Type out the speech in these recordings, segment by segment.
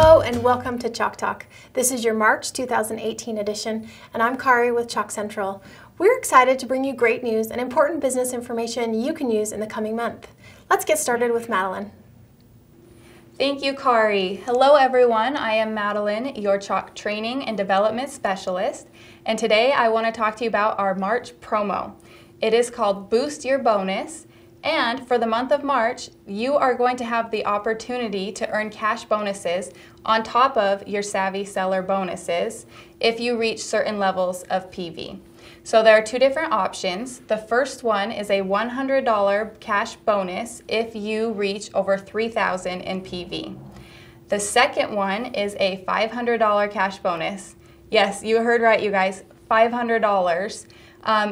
Hello and welcome to Chalk Talk. This is your March 2018 edition, and I'm Kari with Chalk Central. We're excited to bring you great news and important business information you can use in the coming month. Let's get started with Madeline. Thank you, Kari. Hello, everyone. I am Madeline, your Chalk Training and Development Specialist, and today I want to talk to you about our March promo. It is called Boost Your Bonus. And for the month of March, you are going to have the opportunity to earn cash bonuses on top of your Savvy Seller bonuses if you reach certain levels of PV. So there are two different options. The first one is a $100 cash bonus if you reach over $3,000 in PV. The second one is a $500 cash bonus. Yes, you heard right, you guys, $500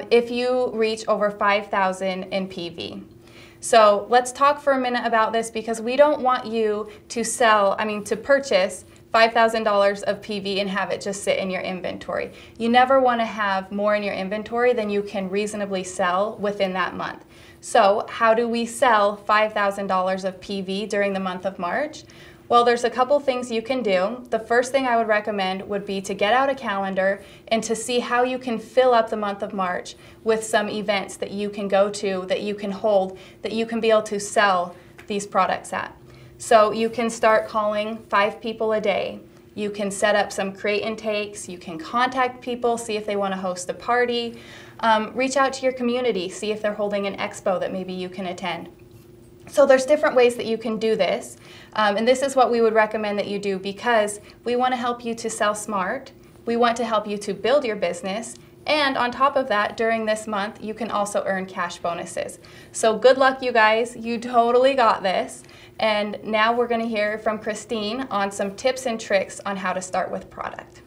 if you reach over $5,000 in PV. So let's talk for a minute about this because we don't want you to purchase $5,000 of PV and have it just sit in your inventory. You never want to have more in your inventory than you can reasonably sell within that month. So how do we sell $5,000 of PV during the month of March? Well, there's a couple things you can do. The first thing I would recommend would be to get out a calendar and to see how you can fill up the month of March with some events that you can go to, that you can hold, that you can be able to sell these products at. So you can start calling 5 people a day. You can set up some create and takes. You can contact people, see if they want to host a party. Reach out to your community, see if they're holding an expo that maybe you can attend. So there's different ways that you can do this, and this is what we would recommend that you do because we want to help you to sell smart, we want to help you to build your business, and on top of that, during this month, you can also earn cash bonuses. So good luck, you guys. You totally got this. And now we're going to hear from Christine on some tips and tricks on how to start with product.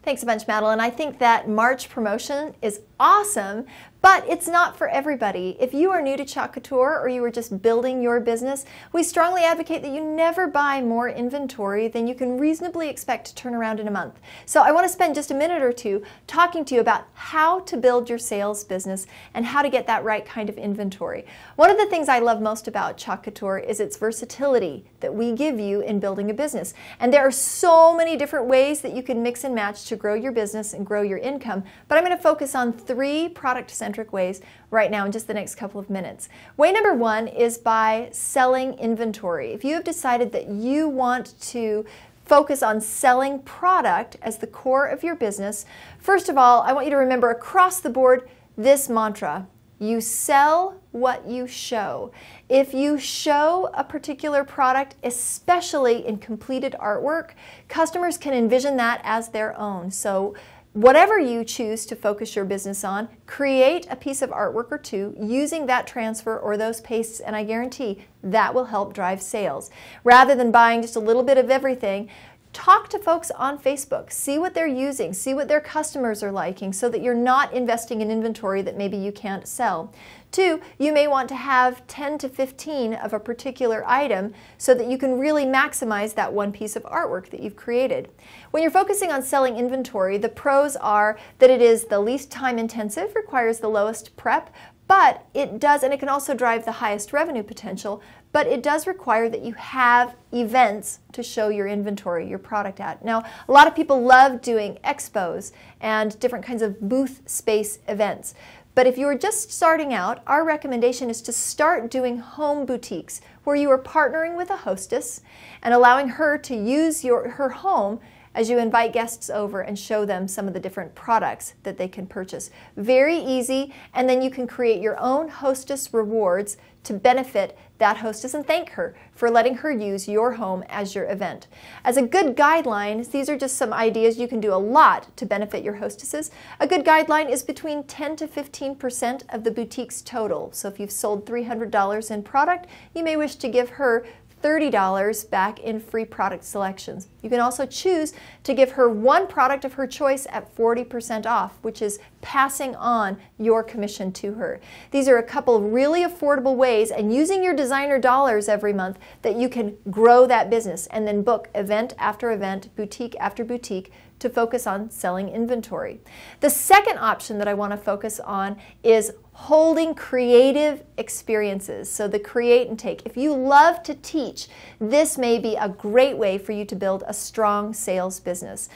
Thanks a bunch, Madeline. I think that March promotion is awesome, but it's not for everybody. If you are new to Chalk Couture or you are just building your business, we strongly advocate that you never buy more inventory than you can reasonably expect to turn around in a month. So I want to spend just a minute or two talking to you about how to build your sales business and how to get that right kind of inventory. One of the things I love most about Chalk Couture is its versatility that we give you in building a business. And there are so many different ways that you can mix and match to grow your business and grow your income, but I'm going to focus on 3 product-centric ways right now in just the next couple of minutes. Way number 1 is by selling inventory. If you have decided that you want to focus on selling product as the core of your business, first of all, I want you to remember across the board this mantra: you sell what you show. If you show a particular product, especially in completed artwork, customers can envision that as their own. So whatever you choose to focus your business on, create a piece of artwork or two using that transfer or those pastes, and I guarantee that will help drive sales. Rather than buying just a little bit of everything, talk to folks on Facebook, see what they're using, see what their customers are liking so that you're not investing in inventory that maybe you can't sell. 2, you may want to have 10 to 15 of a particular item so that you can really maximize that one piece of artwork that you've created. When you're focusing on selling inventory, the pros are that it is the least time intensive, requires the lowest prep, but it does, and it can also drive the highest revenue potential, but it does require that you have events to show your inventory, your product at. Now, a lot of people love doing expos and different kinds of booth space events. But if you are just starting out, our recommendation is to start doing home boutiques where you are partnering with a hostess and allowing her to use her home as you invite guests over and show them some of the different products that they can purchase. Very easy, and then you can create your own hostess rewards to benefit that hostess and thank her for letting her use your home as your event. As a good guideline, these are just some ideas. You can do a lot to benefit your hostesses. A good guideline is between 10 to 15% of the boutique's total. So if you've sold $300 in product, you may wish to give her $30 back in free product selections. You can also choose to give her one product of her choice at 40% off, which is passing on your commission to her. These are a couple of really affordable ways, and using your designer dollars every month, that you can grow that business and then book event after event, boutique after boutique, to focus on selling inventory. The second option that I want to focus on is holding creative experiences. So the create and take. If you love to teach, this may be a great way for you to build a strong sales business.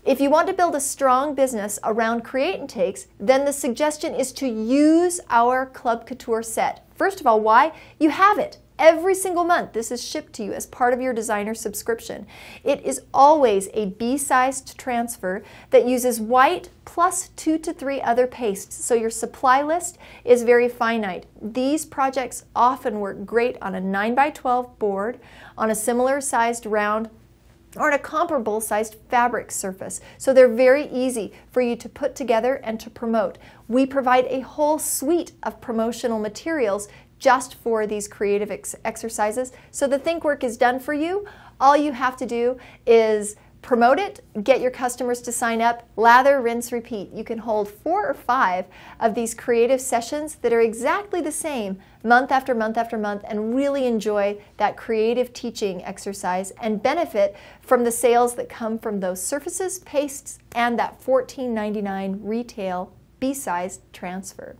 If you want to build a strong business around create and takes, then the suggestion is to use our Club Couture set. First of all, why? You have it. Every single month, this is shipped to you as part of your designer subscription. It is always a B-sized transfer that uses white plus 2 to 3 other pastes, so your supply list is very finite. These projects often work great on a 9x12 board, on a similar sized round, or on a comparable sized fabric surface. So they're very easy for you to put together and to promote. We provide a whole suite of promotional materials just for these creative exercises. So the think work is done for you. All you have to do is promote it, get your customers to sign up, lather, rinse, repeat. You can hold 4 or 5 of these creative sessions that are exactly the same month after month after month and really enjoy that creative teaching exercise and benefit from the sales that come from those surfaces, pastes, and that $14.99 retail B-size transfer.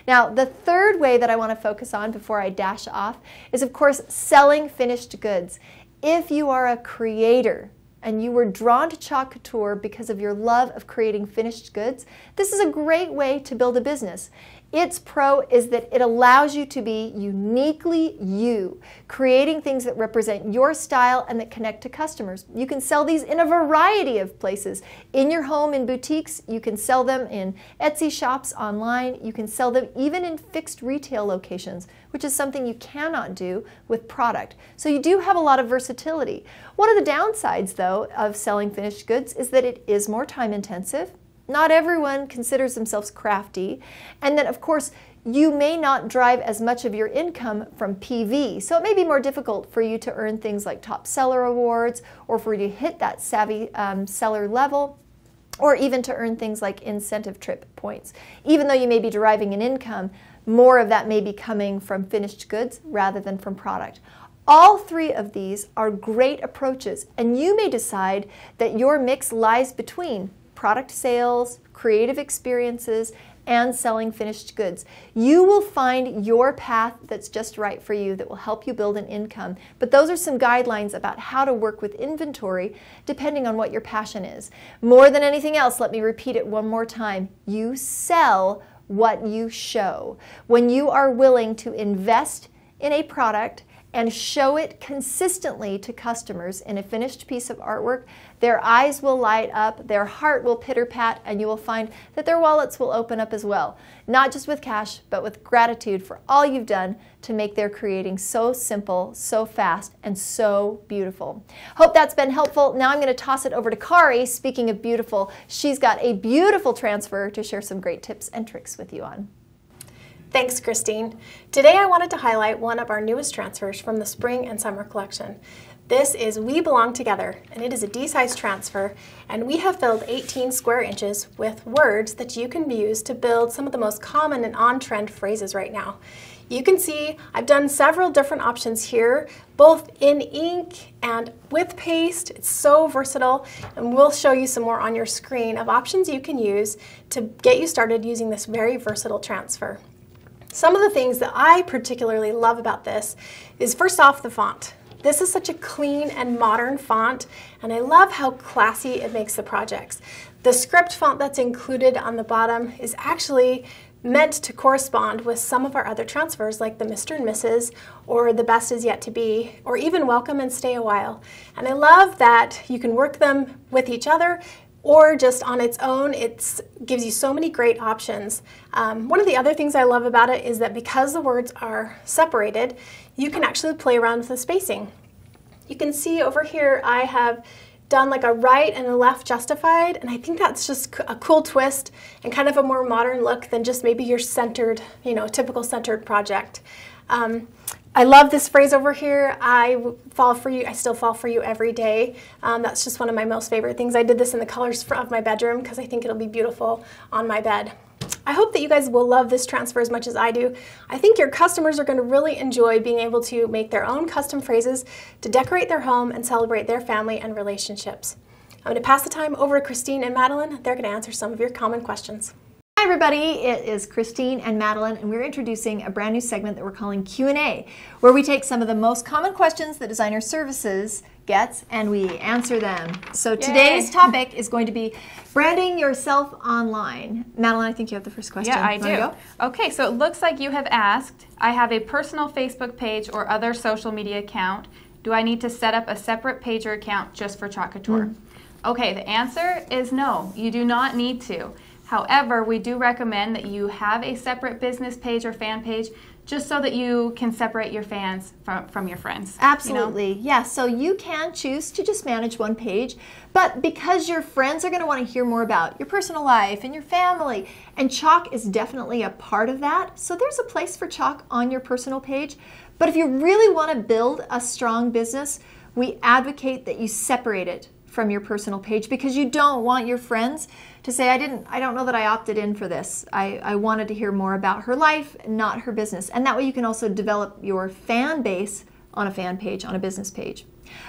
Now, the third way that I want to focus on before I dash off is, of course, selling finished goods. If you are a creator and you were drawn to Chalk Couture because of your love of creating finished goods, this is a great way to build a business. Its pro is that it allows you to be uniquely you, creating things that represent your style and that connect to customers. You can sell these in a variety of places. In your home, in boutiques, you can sell them in Etsy shops online, you can sell them even in fixed retail locations, which is something you cannot do with product. So you do have a lot of versatility. One of the downsides, though, of selling finished goods is that it is more time intensive. Not everyone considers themselves crafty, and then of course you may not drive as much of your income from PV, so it may be more difficult for you to earn things like top seller awards or for you to hit that savvy seller level, or even to earn things like incentive trip points. Even though you may be deriving an income, more of that may be coming from finished goods rather than from product. All 3 of these are great approaches, and you may decide that your mix lies between product sales, creative experiences, and selling finished goods. You will find your path that's just right for you that will help you build an income. But those are some guidelines about how to work with inventory depending on what your passion is. More than anything else, let me repeat it one more time. You sell what you show. When you are willing to invest in a product and show it consistently to customers in a finished piece of artwork, their eyes will light up, their heart will pitter-pat, and you will find that their wallets will open up as well. Not just with cash, but with gratitude for all you've done to make their creating so simple, so fast, and so beautiful. Hope that's been helpful. Now I'm going to toss it over to Kari. Speaking of beautiful, she's got a beautiful transfer to share some great tips and tricks with you on. Thanks, Christine. Today I wanted to highlight one of our newest transfers from the spring and summer collection. This is We Belong Together, and it is a D-size transfer, and we have filled 18 square inches with words that you can use to build some of the most common and on-trend phrases right now. You can see I've done several different options here, both in ink and with paste. It's so versatile, and we'll show you some more on your screen of options you can use to get you started using this very versatile transfer. Some of the things that I particularly love about this is, first off, the font. This is such a clean and modern font, and I love how classy it makes the projects. The script font that's included on the bottom is actually meant to correspond with some of our other transfers like the Mr. and Mrs. or the Best Is Yet to Be, or even Welcome and Stay a While. And I love that you can work them with each other or just on its own. It gives you so many great options. One of the other things I love about it is that because the words are separated, you can actually play around with the spacing. You can see over here I have done like a right and a left justified, and I think that's just a cool twist and kind of a more modern look than just maybe your centered, typical centered project. I love this phrase over here, I fall for you, I still fall for you every day. That's just one of my most favorite things. I did this in the colors of my bedroom because I think it'll be beautiful on my bed. I hope that you guys will love this transfer as much as I do. I think your customers are going to really enjoy being able to make their own custom phrases to decorate their home and celebrate their family and relationships. I'm going to pass the time over to Christine and Madeline. They're going to answer some of your common questions. Hi everybody, it is Christine and Madeline, and we're introducing a brand new segment that we're calling Q&A, where we take some of the most common questions that Designer Services gets and we answer them. So today's topic is going to be branding yourself online. Madeline, I think you have the first question. Yeah, I do. Okay, so it looks like you have asked, I have a personal Facebook page or other social media account. Do I need to set up a separate page or account just for Chalk Couture? Okay, the answer is no, you do not need to. However, we do recommend that you have a separate business page or fan page just so that you can separate your fans from your friends. Absolutely. Yeah, so you can choose to just manage one page, but because your friends are going to want to hear more about your personal life and your family, and Chalk is definitely a part of that, so there's a place for Chalk on your personal page. But if you really want to build a strong business, we advocate that you separate it from your personal page, because you don't want your friends to say, I don't know that I opted in for this. I wanted to hear more about her life, not her business. And that way you can also develop your fan base on a fan page, on a business page.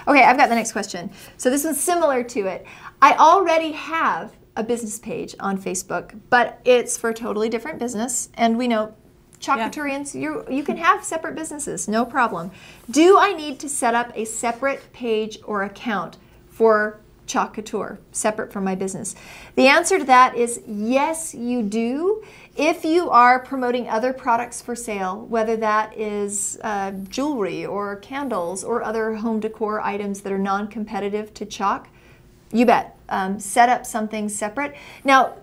Okay, I've got the next question. So this is similar to it. I already have a business page on Facebook, but it's for a totally different business. And we know Chalk Couturians, you can have separate businesses, no problem. Do I need to set up a separate page or account for Chalk Couture, separate from my business? The answer to that is yes, you do. If you are promoting other products for sale, whether that is jewelry or candles or other home decor items that are non-competitive to Chalk, you bet. Set up something separate. Now,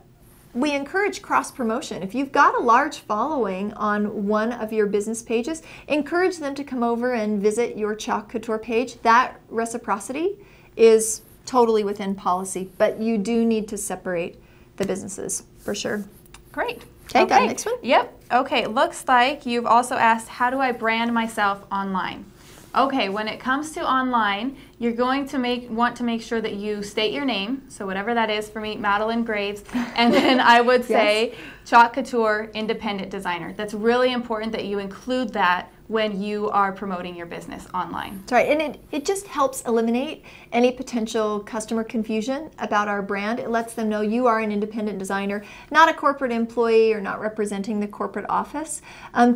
we encourage cross-promotion. If you've got a large following on one of your business pages, encourage them to come over and visit your Chalk Couture page. That reciprocity is totally within policy, but you do need to separate the businesses for sure. Great. Okay, got the next one? Yep. Okay, looks like you've also asked, how do I brand myself online? Okay, when it comes to online, you're going to want to make sure that you state your name, so whatever that is, for me, Madeline Graves, and then I would say Chalk Couture Independent Designer. That's really important that you include that when you are promoting your business online. That's right, and it just helps eliminate any potential customer confusion about our brand. It lets them know you are an independent designer, not a corporate employee or not representing the corporate office.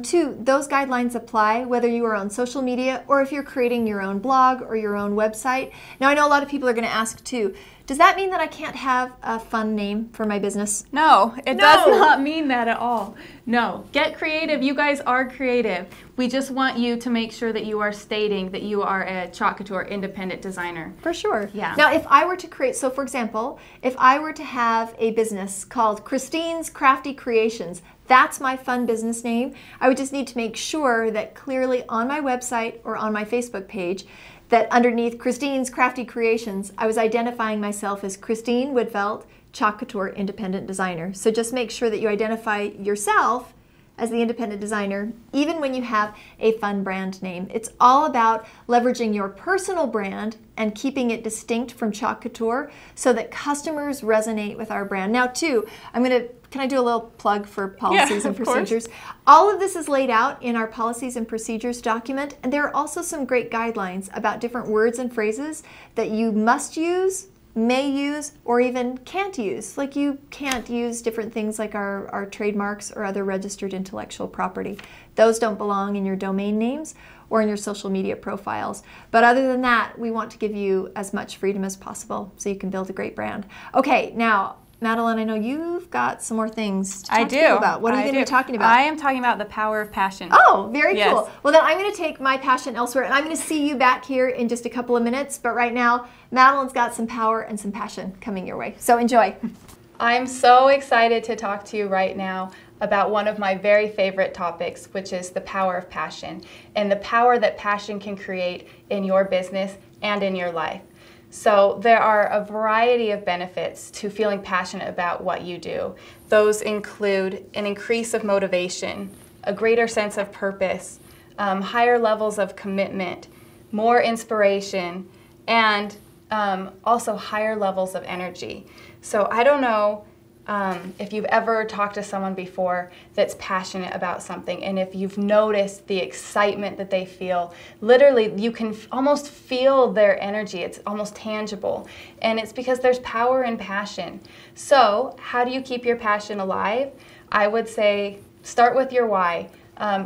Two, those guidelines apply whether you are on social media or if you're creating your own blog or your own website. Now, I know a lot of people are going to ask too, does that mean that I can't have a fun name for my business? No, it does not mean that at all. No, get creative. You guys are creative. We just want you to make sure that you are stating that you are a Chalk Couture independent designer. For sure. Yeah. Now, if I were to create, so for example, if I were to have a business called Christine's Crafty Creations, that's my fun business name, I would just need to make sure that clearly on my website or on my Facebook page that underneath Christine's Crafty Creations, I was identifying myself as Christine Woodfelt, Chalk Couture Independent Designer. So just make sure that you identify yourself as the independent designer, even when you have a fun brand name. It's all about leveraging your personal brand and keeping it distinct from Chalk Couture so that customers resonate with our brand. Now, too, can I do a little plug for policies and procedures? All of this is laid out in our policies and procedures document, and there are also some great guidelines about different words and phrases that you must use, may use, or even can't use. Like you can't use different things like our trademarks or other registered intellectual property. Those don't belong in your domain names or in your social media profiles. But other than that, we want to give you as much freedom as possible so you can build a great brand. Okay, now, Madeline, I know you've got some more things to talk to you about. What are you going to be talking about? I am talking about the power of passion. Oh, very cool. Well, then I'm going to take my passion elsewhere, and I'm going to see you back here in just a couple of minutes. But right now, Madeline's got some power and some passion coming your way. So enjoy. I'm so excited to talk to you right now about one of my very favorite topics, which is the power of passion and the power that passion can create in your business and in your life. So there are a variety of benefits to feeling passionate about what you do. Those include an increase of motivation, a greater sense of purpose, higher levels of commitment, more inspiration, and also higher levels of energy. So I don't know if you've ever talked to someone before that's passionate about something, and if you've noticed the excitement that they feel, literally you can almost feel their energy. It's almost tangible, and it's because there's power in passion. So how do you keep your passion alive? I would say start with your why.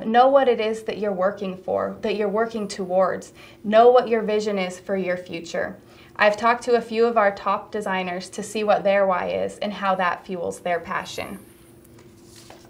Know what it is that you're working for, that you're working towards. Know what your vision is for your future. I've talked to a few of our top designers to see what their why is and how that fuels their passion.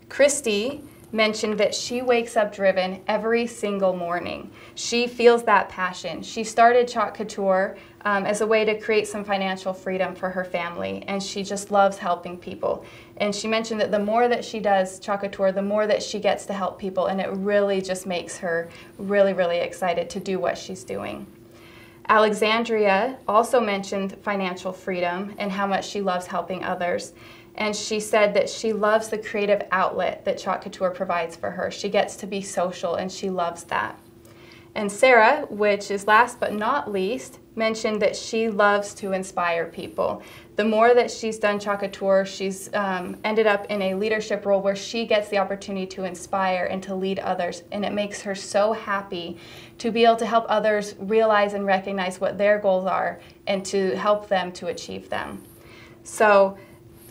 Christy mentioned that she wakes up driven every single morning. She feels that passion. She started Chalk Couture as a way to create some financial freedom for her family, and she just loves helping people. And she mentioned that the more that she does Chalk Couture, the more that she gets to help people, and it really just makes her really, really excited to do what she's doing. Alexandria also mentioned financial freedom and how much she loves helping others. And she said that she loves the creative outlet that Chalk Couture provides for her. She gets to be social, and she loves that. And Sarah, which is last but not least, mentioned that she loves to inspire people. The more that she's done Chalk Couture, she's ended up in a leadership role where she gets the opportunity to inspire and to lead others, and it makes her so happy to be able to help others realize and recognize what their goals are and to help them to achieve them. So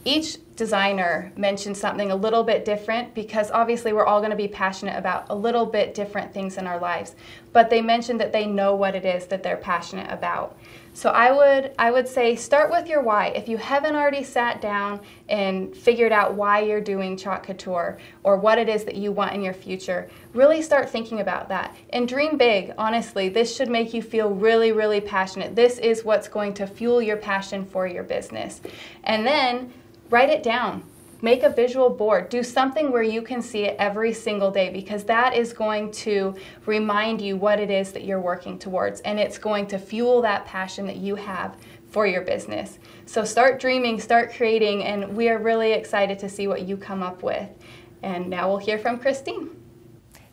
each designer mentioned something a little bit different, because obviously we're all going to be passionate about a little bit different things in our lives, but they mentioned that they know what it is that they're passionate about. So I would say start with your why. If you haven't already sat down and figured out why you're doing Chalk Couture or what it is that you want in your future, really start thinking about that and dream big. Honestly, this should make you feel really, really passionate. This is what's going to fuel your passion for your business. And then write it down. Make a visual board. Do something where you can see it every single day, because that is going to remind you what it is that you're working towards, and it's going to fuel that passion that you have for your business. So start dreaming, start creating, and we are really excited to see what you come up with. And now we'll hear from Christine.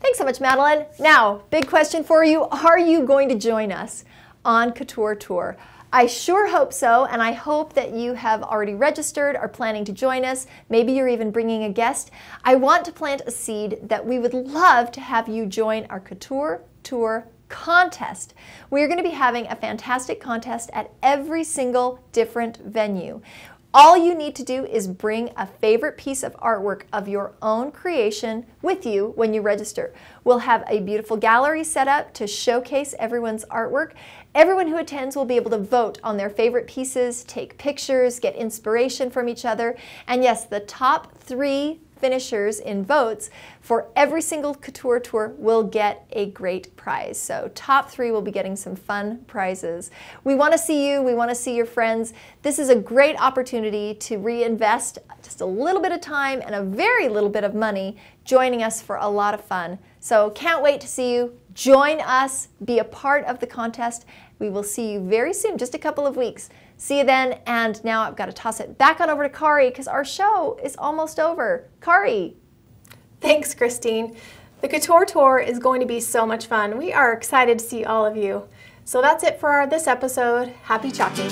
Thanks so much, Madeline. Now, big question for you. Are you going to join us on Couture Tour? I sure hope so, and I hope that you have already registered, are planning to join us. Maybe you're even bringing a guest. I want to plant a seed that we would love to have you join our Couture Tour contest. We're going to be having a fantastic contest at every single different venue. All you need to do is bring a favorite piece of artwork of your own creation with you when you register. We'll have a beautiful gallery set up to showcase everyone's artwork. Everyone who attends will be able to vote on their favorite pieces, take pictures, get inspiration from each other, and yes, the top 3 finishers in votes for every single Couture Tour will get a great prize. So top 3 will be getting some fun prizes. We want to see you. We want to see your friends. This is a great opportunity to reinvest just a little bit of time and a very little bit of money joining us for a lot of fun. So can't wait to see you. Join us. Be a part of the contest. We will see you very soon, just a couple of weeks. See you then, and now I've got to toss it back on over to Kari because our show is almost over. Kari. Thanks, Christine. The Couture Tour is going to be so much fun. We are excited to see all of you. So that's it for this episode. Happy chalking.